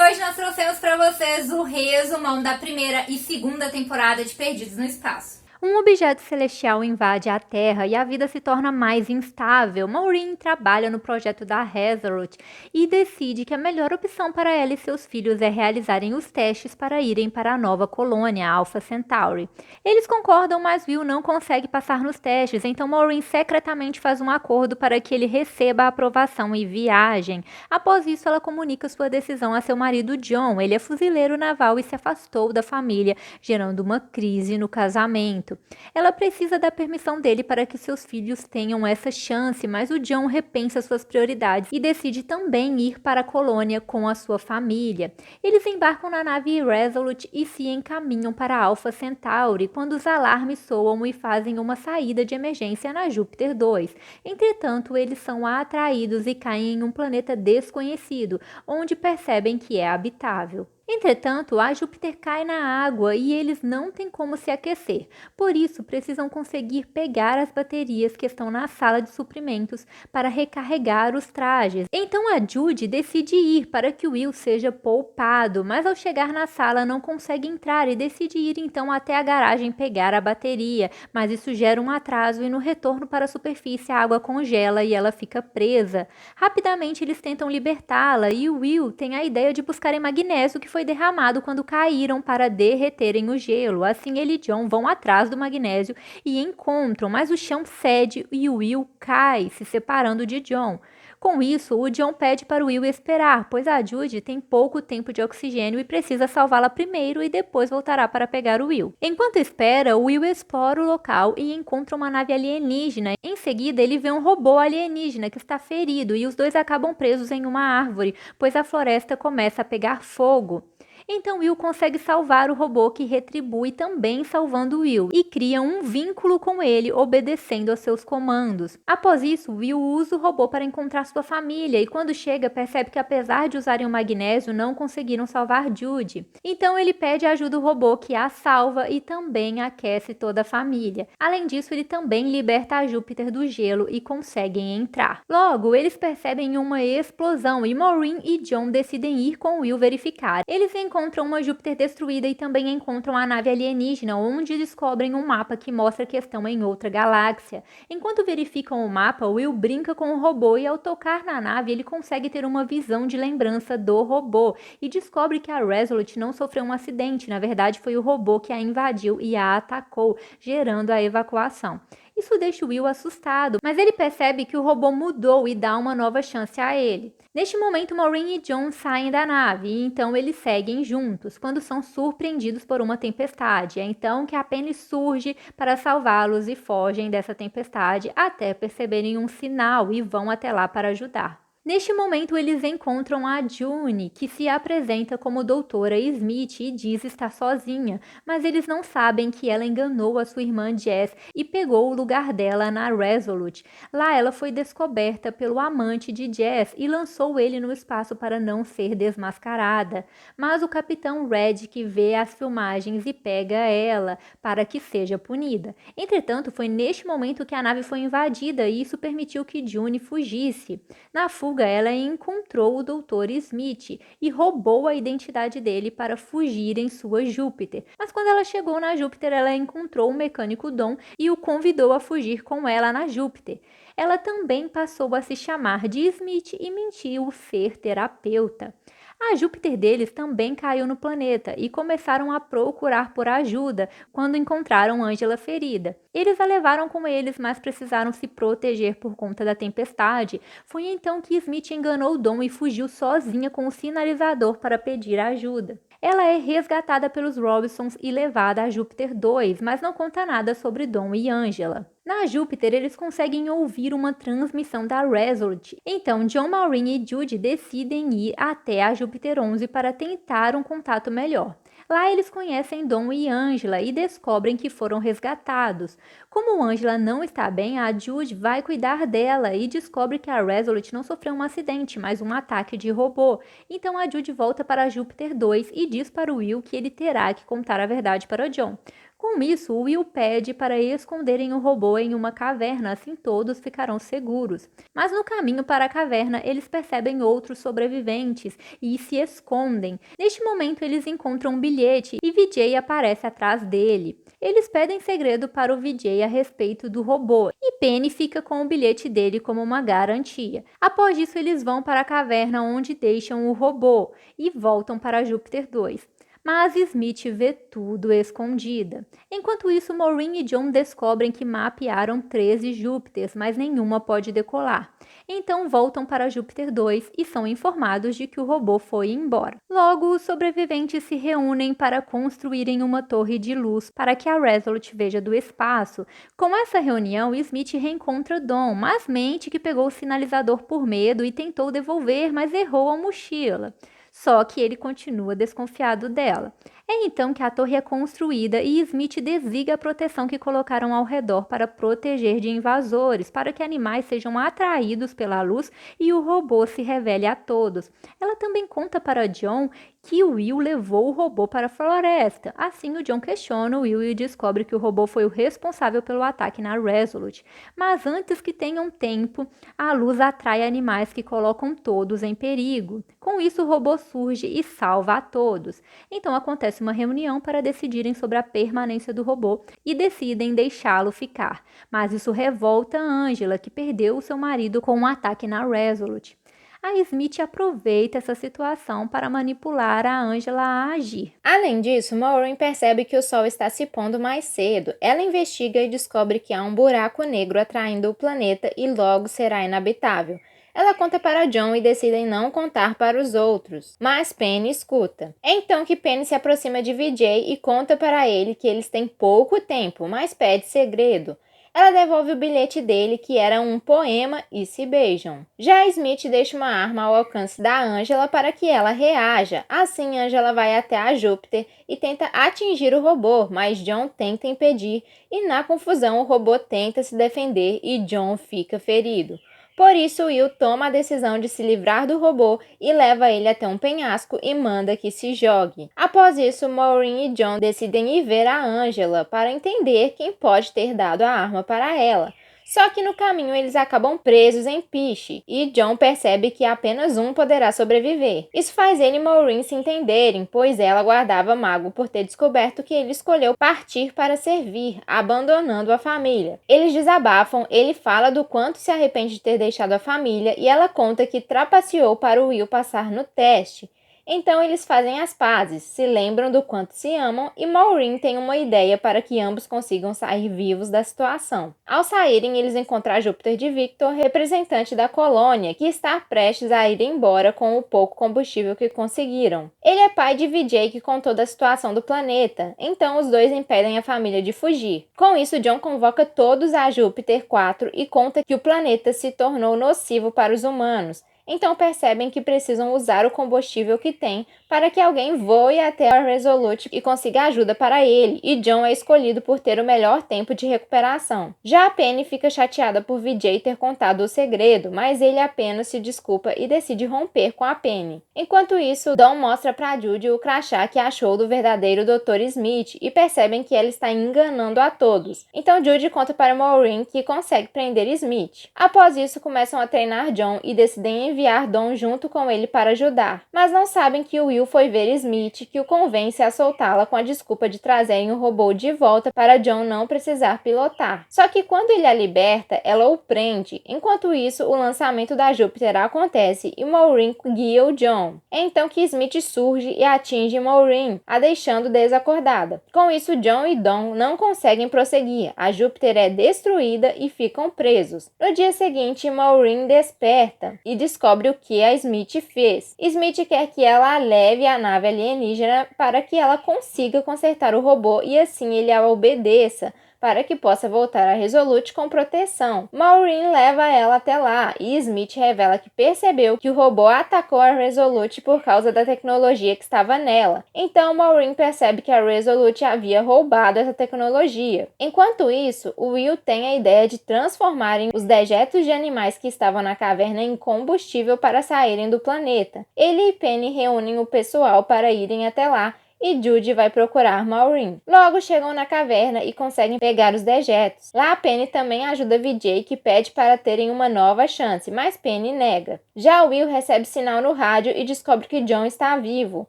hoje nós trouxemos para vocês o resumão da primeira e segunda temporada de Perdidos no Espaço. Um objeto celestial invade a Terra e a vida se torna mais instável. Maureen trabalha no projeto da Hazelwood e decide que a melhor opção para ela e seus filhos é realizarem os testes para irem para a nova colônia, Alpha Centauri. Eles concordam, mas Will não consegue passar nos testes, então Maureen secretamente faz um acordo para que ele receba a aprovação e viajem. Após isso, ela comunica sua decisão a seu marido John. Ele é fuzileiro naval e se afastou da família, gerando uma crise no casamento. Ela precisa da permissão dele para que seus filhos tenham essa chance, mas o John repensa suas prioridades e decide também ir para a colônia com a sua família. Eles embarcam na nave Resolute e se encaminham para Alpha Centauri quando os alarmes soam e fazem uma saída de emergência na Júpiter 2. Entretanto, eles são atraídos e caem em um planeta desconhecido, onde percebem que é habitável. Entretanto, a Júpiter cai na água e eles não têm como se aquecer. Por isso, precisam conseguir pegar as baterias que estão na sala de suprimentos para recarregar os trajes. Então a Judy decide ir para que Will seja poupado, mas ao chegar na sala não consegue entrar e decide ir então até a garagem pegar a bateria, mas isso gera um atraso e no retorno para a superfície a água congela e ela fica presa. Rapidamente eles tentam libertá-la e o Will tem a ideia de buscarem magnésio que foi derramado quando caíram para derreterem o gelo. Assim ele e John vão atrás do magnésio e encontram, mas o chão cede e o Will cai, se separando de John. Com isso, o John pede para o Will esperar, pois a Judy tem pouco tempo de oxigênio e precisa salvá-la primeiro e depois voltará para pegar o Will. Enquanto espera, o Will explora o local e encontra uma nave alienígena. Em seguida, ele vê um robô alienígena que está ferido e os dois acabam presos em uma árvore, pois a floresta começa a pegar fogo. Então Will consegue salvar o robô que retribui também salvando Will e cria um vínculo com ele, obedecendo aos seus comandos. Após isso, Will usa o robô para encontrar sua família e quando chega percebe que apesar de usarem o magnésio não conseguiram salvar Judy. Então ele pede ajuda ao robô que a salva e também aquece toda a família. Além disso, ele também liberta a Júpiter do gelo e conseguem entrar. Logo, eles percebem uma explosão e Maureen e John decidem ir com Will verificar. Eles encontram uma Júpiter destruída e também encontram a nave alienígena, onde descobrem um mapa que mostra que estão em outra galáxia. Enquanto verificam o mapa, Will brinca com o robô e ao tocar na nave ele consegue ter uma visão de lembrança do robô e descobre que a Resolute não sofreu um acidente, na verdade foi o robô que a invadiu e a atacou, gerando a evacuação. Isso deixa o Will assustado, mas ele percebe que o robô mudou e dá uma nova chance a ele. Neste momento, Maureen e John saem da nave e então eles seguem juntos, quando são surpreendidos por uma tempestade. É então que a Penny surge para salvá-los e fogem dessa tempestade até perceberem um sinal e vão até lá para ajudar. Neste momento, eles encontram a June, que se apresenta como Doutora Smith e diz estar sozinha, mas eles não sabem que ela enganou a sua irmã Jess e pegou o lugar dela na Resolute. Lá ela foi descoberta pelo amante de Jess e lançou ele no espaço para não ser desmascarada. Mas o Capitão Red que vê as filmagens e pega ela para que seja punida. Entretanto, foi neste momento que a nave foi invadida e isso permitiu que June fugisse. Na fuga, ela encontrou o Dr. Smith e roubou a identidade dele para fugir em sua Júpiter. Mas quando ela chegou na Júpiter, ela encontrou o mecânico Dom e o convidou a fugir com ela na Júpiter. Ela também passou a se chamar de Smith e mentiu ser terapeuta. A Júpiter deles também caiu no planeta e começaram a procurar por ajuda quando encontraram Angela ferida. Eles a levaram com eles, mas precisaram se proteger por conta da tempestade. Foi então que Smith enganou Dom e fugiu sozinha com o sinalizador para pedir ajuda. Ela é resgatada pelos Robinsons e levada a Júpiter 2, mas não conta nada sobre Dom e Angela. Na Júpiter, eles conseguem ouvir uma transmissão da Resolute. Então, John, Maureen e Judy decidem ir até a Júpiter 11 para tentar um contato melhor. Lá eles conhecem Dom e Angela e descobrem que foram resgatados. Como Angela não está bem, a Judy vai cuidar dela e descobre que a Resolute não sofreu um acidente, mas um ataque de robô. Então a Judy volta para Júpiter 2 e diz para o Will que ele terá que contar a verdade para John. Com isso, Will pede para esconderem o robô em uma caverna, assim todos ficarão seguros. Mas no caminho para a caverna, eles percebem outros sobreviventes e se escondem. Neste momento, eles encontram um bilhete e Vijay aparece atrás dele. Eles pedem segredo para o Vijay a respeito do robô e Penny fica com o bilhete dele como uma garantia. Após isso, eles vão para a caverna onde deixam o robô e voltam para Júpiter 2. Mas Smith vê tudo escondida. Enquanto isso, Maureen e John descobrem que mapearam 13 Júpiters, mas nenhuma pode decolar. Então voltam para Júpiter 2 e são informados de que o robô foi embora. Logo, os sobreviventes se reúnem para construírem uma torre de luz para que a Resolute veja do espaço. Com essa reunião, Smith reencontra Dawn, mas mente que pegou o sinalizador por medo e tentou devolver, mas errou a mochila. Só que ele continua desconfiado dela. É então que a torre é construída e Smith desliga a proteção que colocaram ao redor para proteger de invasores, para que animais sejam atraídos pela luz e o robô se revele a todos. Ela também conta para John que o Will levou o robô para a floresta. Assim, o John questiona o Will e descobre que o robô foi o responsável pelo ataque na Resolute. Mas antes que tenham tempo, a luz atrai animais que colocam todos em perigo. Com isso, o robô surge e salva a todos. Então acontece uma reunião para decidirem sobre a permanência do robô e decidem deixá-lo ficar. Mas isso revolta Angela, que perdeu o seu marido com um ataque na Resolute. A Smith aproveita essa situação para manipular a Angela a agir. Além disso, Maureen percebe que o sol está se pondo mais cedo. Ela investiga e descobre que há um buraco negro atraindo o planeta e logo será inabitável. Ela conta para John e decidem não contar para os outros, mas Penny escuta. É então que Penny se aproxima de Vijay e conta para ele que eles têm pouco tempo, mas pede segredo. Ela devolve o bilhete dele, que era um poema, e se beijam. Já Smith deixa uma arma ao alcance da Angela para que ela reaja. Assim, Angela vai até a Júpiter e tenta atingir o robô, mas John tenta impedir e na confusão o robô tenta se defender e John fica ferido. Por isso, Will toma a decisão de se livrar do robô e leva ele até um penhasco e manda que se jogue. Após isso, Maureen e John decidem ir ver a Angela para entender quem pode ter dado a arma para ela. Só que no caminho eles acabam presos em Piche e John percebe que apenas um poderá sobreviver. Isso faz ele e Maureen se entenderem, pois ela guardava mágoa por ter descoberto que ele escolheu partir para servir, abandonando a família. Eles desabafam, ele fala do quanto se arrepende de ter deixado a família e ela conta que trapaceou para o Will passar no teste. Então eles fazem as pazes, se lembram do quanto se amam e Maureen tem uma ideia para que ambos consigam sair vivos da situação. Ao saírem, eles encontram Júpiter de Victor, representante da colônia, que está prestes a ir embora com o pouco combustível que conseguiram. Ele é pai de Vijay, que contou da situação do planeta, então os dois impedem a família de fugir. Com isso, John convoca todos a Júpiter 4 e conta que o planeta se tornou nocivo para os humanos. Então percebem que precisam usar o combustível que tem para que alguém voe até a Resolute e consiga ajuda para ele, e John é escolhido por ter o melhor tempo de recuperação. Já a Penny fica chateada por Vijay ter contado o segredo, mas ele apenas se desculpa e decide romper com a Penny. Enquanto isso, Dawn mostra para Judy o crachá que achou do verdadeiro Dr. Smith e percebem que ela está enganando a todos. Então Judy conta para Maureen que consegue prender Smith. Após isso, começam a treinar John e decidem enviar Dawn junto com ele para ajudar, mas não sabem que o Will foi ver Smith, que o convence a soltá-la com a desculpa de trazerem o robô de volta para John não precisar pilotar. Só que quando ele a liberta, ela o prende. Enquanto isso, o lançamento da Júpiter acontece e Maureen guia o John. É então que Smith surge e atinge Maureen, a deixando desacordada. Com isso, John e Dawn não conseguem prosseguir. A Júpiter é destruída e ficam presos. No dia seguinte, Maureen desperta e descobre o que a Smith fez. Smith quer que ela leve a nave alienígena para que ela consiga consertar o robô e assim ele a obedeça, para que possa voltar a Resolute com proteção. Maureen leva ela até lá e Smith revela que percebeu que o robô atacou a Resolute por causa da tecnologia que estava nela. Então Maureen percebe que a Resolute havia roubado essa tecnologia. Enquanto isso, o Will tem a ideia de transformarem os dejetos de animais que estavam na caverna em combustível para saírem do planeta. Ele e Penny reúnem o pessoal para irem até lá e Judy vai procurar Maureen. Logo chegam na caverna e conseguem pegar os dejetos. Lá Penny também ajuda Vijay, que pede para terem uma nova chance, mas Penny nega. Já Will recebe sinal no rádio e descobre que John está vivo.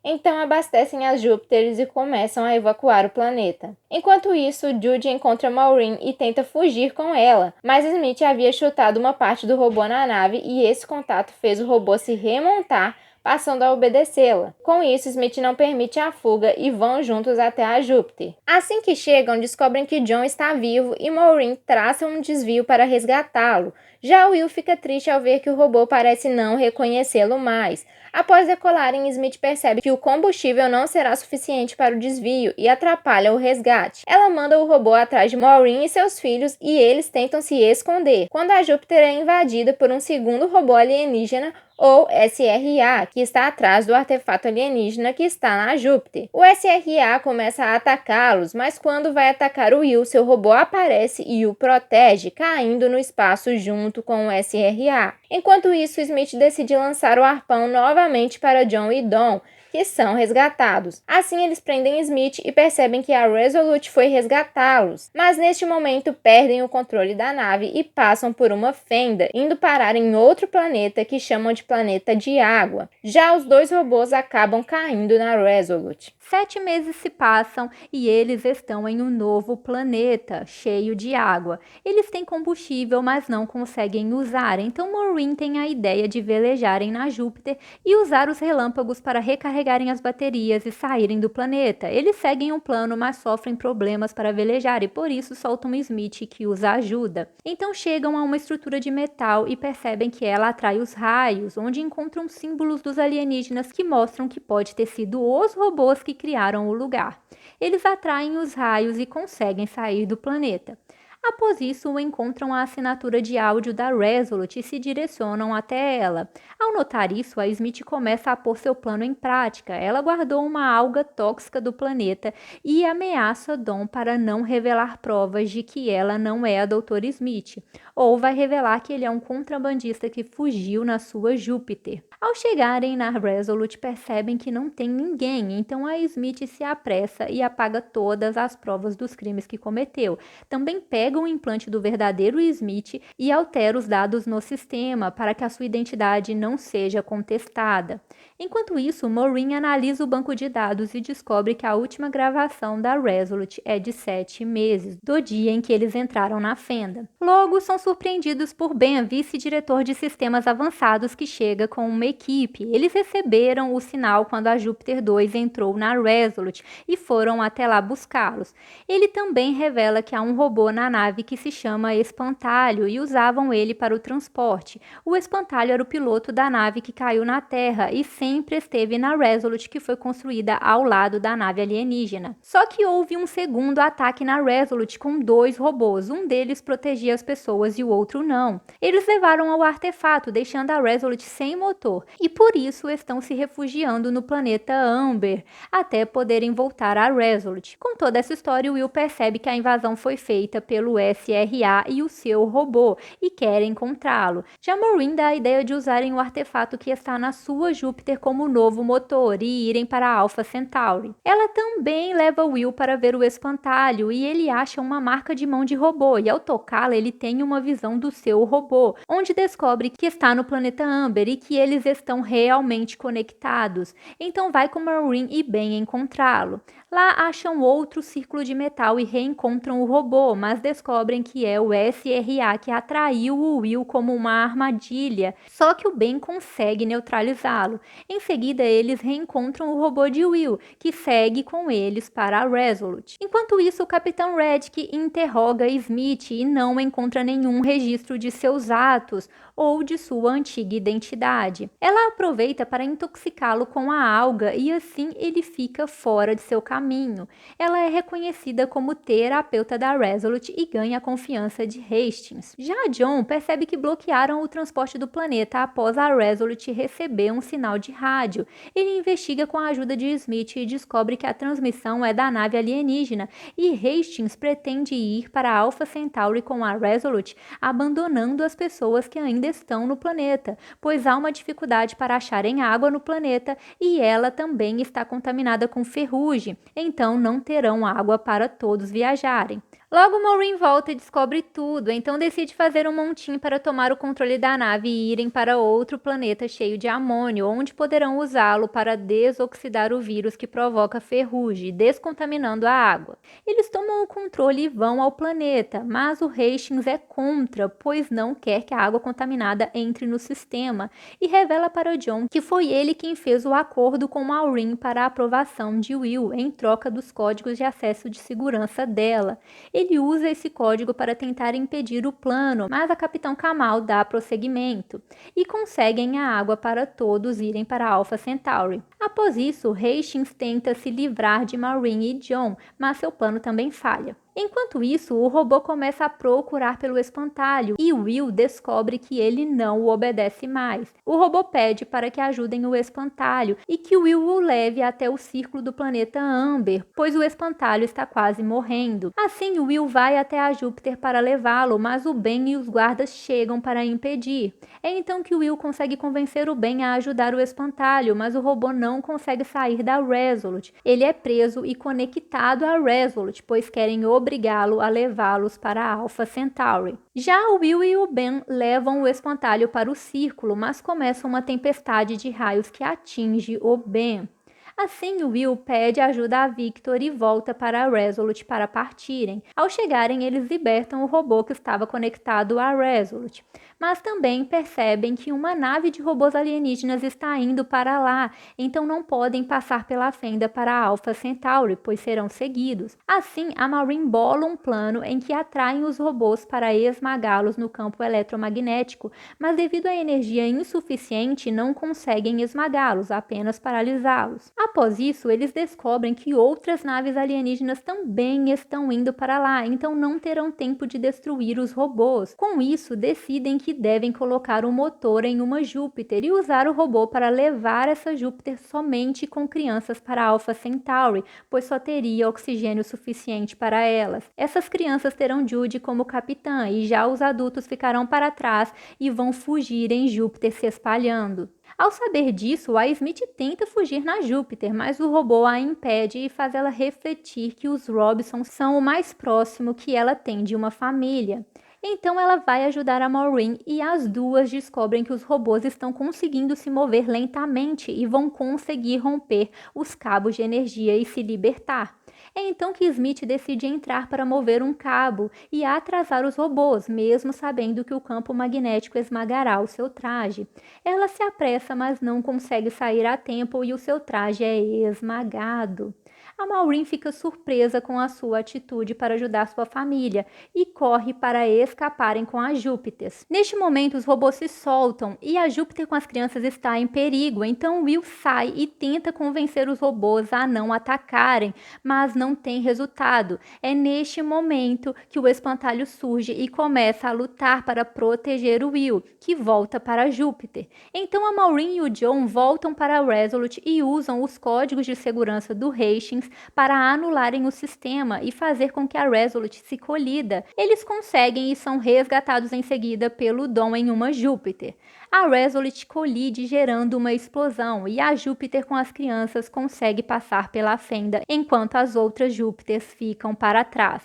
Então abastecem as Júpiteres e começam a evacuar o planeta. Enquanto isso, Judy encontra Maureen e tenta fugir com ela, mas Smith havia chutado uma parte do robô na nave e esse contato fez o robô se remontar, passando a obedecê-la. Com isso, Smith não permite a fuga e vão juntos até a Júpiter. Assim que chegam, descobrem que John está vivo e Maureen traça um desvio para resgatá-lo. Já Will fica triste ao ver que o robô parece não reconhecê-lo mais. Após decolarem, Smith percebe que o combustível não será suficiente para o desvio e atrapalha o resgate. Ela manda o robô atrás de Maureen e seus filhos e eles tentam se esconder, quando a Júpiter é invadida por um segundo robô alienígena, ou SRA, que está atrás do artefato alienígena que está na Júpiter. O SRA começa a atacá-los, mas quando vai atacar o Will, seu robô aparece e o protege, caindo no espaço junto com o SRA. Enquanto isso, Smith decide lançar o arpão novamente para John e Dawn, que são resgatados. Assim, eles prendem Smith e percebem que a Resolute foi resgatá-los, mas neste momento perdem o controle da nave e passam por uma fenda, indo parar em outro planeta que chamam de planeta de água. Já os dois robôs acabam caindo na Resolute. 7 meses se passam e eles estão em um novo planeta, cheio de água. Eles têm combustível, mas não conseguem usar, então Maureen tem a ideia de velejarem na Júpiter e usar os relâmpagos para recarregarem as baterias e saírem do planeta. Eles seguem um plano, mas sofrem problemas para velejar e por isso soltam Smith, que os ajuda. Então chegam a uma estrutura de metal e percebem que ela atrai os raios, onde encontram símbolos dos alienígenas que mostram que pode ter sido os robôs que criaram o lugar. Eles atraem os raios e conseguem sair do planeta. Após isso, encontram a assinatura de áudio da Resolute e se direcionam até ela. Ao notar isso, a Smith começa a pôr seu plano em prática. Ela guardou uma alga tóxica do planeta e ameaça Dawn para não revelar provas de que ela não é a Dra. Smith, ou vai revelar que ele é um contrabandista que fugiu na sua Júpiter. Ao chegarem na Resolute, percebem que não tem ninguém, então a Smith se apressa e apaga todas as provas dos crimes que cometeu. Também pega o implante do verdadeiro Smith e altera os dados no sistema para que a sua identidade não seja contestada. Enquanto isso, Maureen analisa o banco de dados e descobre que a última gravação da Resolute é de 7 meses, do dia em que eles entraram na fenda. Logo, são surpreendidos por Ben, vice-diretor de sistemas avançados, que chega com uma equipe. Eles receberam o sinal quando a Júpiter 2 entrou na Resolute e foram até lá buscá-los. Ele também revela que há um robô na nave que se chama Espantalho e usavam ele para o transporte. O Espantalho era o piloto da nave que caiu na Terra e sempre esteve na Resolute, que foi construída ao lado da nave alienígena. Só que houve um segundo ataque na Resolute com 2 robôs, um deles protegia as pessoas e o outro não. Eles levaram ao artefato, deixando a Resolute sem motor, e por isso estão se refugiando no planeta Amber, até poderem voltar à Resolute. Com toda essa história, Will percebe que a invasão foi feita pelo SRA e o seu robô, e quer encontrá-lo. Já Maureen dá a ideia de usarem o artefato que está na sua Júpiter como novo motor e irem para a Alpha Centauri. Ela também leva Will para ver o Espantalho e ele acha uma marca de mão de robô, e ao tocá-la ele tem uma visão do seu robô, onde descobre que está no planeta Amber e que eles estão realmente conectados. Então vai com Maureen e Ben encontrá-lo. Lá acham outro círculo de metal e reencontram o robô, mas descobrem que é o SRA que atraiu o Will como uma armadilha, só que o Ben consegue neutralizá-lo. Em seguida, eles reencontram o robô de Will, que segue com eles para a Resolute. Enquanto isso, o Capitão Reddick interroga Smith e não encontra nenhum registro de seus atos ou de sua antiga identidade. Ela aproveita para intoxicá-lo com a alga e assim ele fica fora de seu caminho. Ela é reconhecida como terapeuta da Resolute e ganha a confiança de Hastings. Já John percebe que bloquearam o transporte do planeta após a Resolute receber um sinal de rádio. Ele investiga com a ajuda de Smith e descobre que a transmissão é da nave alienígena, e Hastings pretende ir para Alpha Centauri com a Resolute, abandonando as pessoas que ainda estão no planeta, pois há uma dificuldade para acharem água no planeta e ela também está contaminada com ferrugem, então não terão água para todos viajarem. Logo, Maureen volta e descobre tudo, então decide fazer um montinho para tomar o controle da nave e irem para outro planeta cheio de amônio, onde poderão usá-lo para desoxidar o vírus que provoca ferrugem, descontaminando a água. Eles tomam o controle e vão ao planeta, mas o Hastings é contra, pois não quer que a água contaminada entre no sistema, e revela para John que foi ele quem fez o acordo com Maureen para a aprovação de Will, em troca dos códigos de acesso de segurança dela. Ele usa esse código para tentar impedir o plano, mas a Capitão Kamal dá prosseguimento e conseguem a água para todos irem para Alpha Centauri. Após isso, Hastings tenta se livrar de Maureen e John, mas seu plano também falha. Enquanto isso, o robô começa a procurar pelo espantalho e Will descobre que ele não o obedece mais. O robô pede para que ajudem o espantalho e que Will o leve até o círculo do planeta Amber, pois o espantalho está quase morrendo. Assim, Will vai até a Júpiter para levá-lo, mas o Ben e os guardas chegam para impedir. É então que Will consegue convencer o Ben a ajudar o espantalho, mas o robô não consegue sair da Resolute. Ele é preso e conectado à Resolute, pois querem obrigá-lo a levá-los para a Alpha Centauri. Já o Will e o Ben levam o espantalho para o círculo, mas começa uma tempestade de raios que atinge o Ben. Assim, o Will pede ajuda a Victor e volta para a Resolute para partirem. Ao chegarem, eles libertam o robô que estava conectado à Resolute, mas também percebem que uma nave de robôs alienígenas está indo para lá, então não podem passar pela fenda para a Alpha Centauri, pois serão seguidos. Assim, a Maureen bola um plano em que atraem os robôs para esmagá-los no campo eletromagnético, mas devido à energia insuficiente, não conseguem esmagá-los, apenas paralisá-los. Após isso, eles descobrem que outras naves alienígenas também estão indo para lá, então não terão tempo de destruir os robôs. Com isso, decidem que devem colocar o motor em uma Júpiter e usar o robô para levar essa Júpiter somente com crianças para Alpha Centauri, pois só teria oxigênio suficiente para elas. Essas crianças terão Judy como capitã e já os adultos ficarão para trás e vão fugir em Júpiter se espalhando. Ao saber disso, a Smith tenta fugir na Júpiter, mas o robô a impede e faz ela refletir que os Robson são o mais próximo que ela tem de uma família. Então ela vai ajudar a Maureen e as duas descobrem que os robôs estão conseguindo se mover lentamente e vão conseguir romper os cabos de energia e se libertar. É então que Smith decide entrar para mover um cabo e atrasar os robôs, mesmo sabendo que o campo magnético esmagará o seu traje. Ela se apressa, mas não consegue sair a tempo e o seu traje é esmagado. A Maureen fica surpresa com a sua atitude para ajudar sua família e corre para escaparem com a Júpiter. Neste momento, os robôs se soltam e a Júpiter com as crianças está em perigo, então Will sai e tenta convencer os robôs a não atacarem, mas não tem resultado. É neste momento que o espantalho surge e começa a lutar para proteger o Will, que volta para a Júpiter. Então a Maureen e o John voltam para a Resolute e usam os códigos de segurança do Hastings para anularem o sistema e fazer com que a Resolute se colida. Eles conseguem e são resgatados em seguida pelo Dom em uma Júpiter. A Resolute colide gerando uma explosão e a Júpiter com as crianças consegue passar pela fenda, enquanto as outras Júpiters ficam para trás.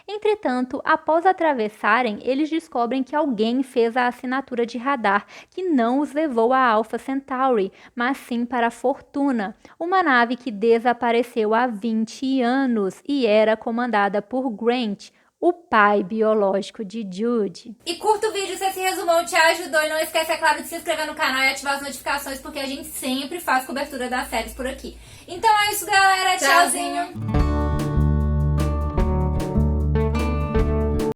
Entretanto, após atravessarem, eles descobrem que alguém fez a assinatura de radar que não os levou a Alpha Centauri, mas sim para a Fortuna, uma nave que desapareceu há 20 anos e era comandada por Grant, o pai biológico de Judy. E curta o vídeo se esse resumão te ajudou. E não esquece, é claro, de se inscrever no canal e ativar as notificações, porque a gente sempre faz cobertura das séries por aqui. Então é isso, galera. Tchauzinho.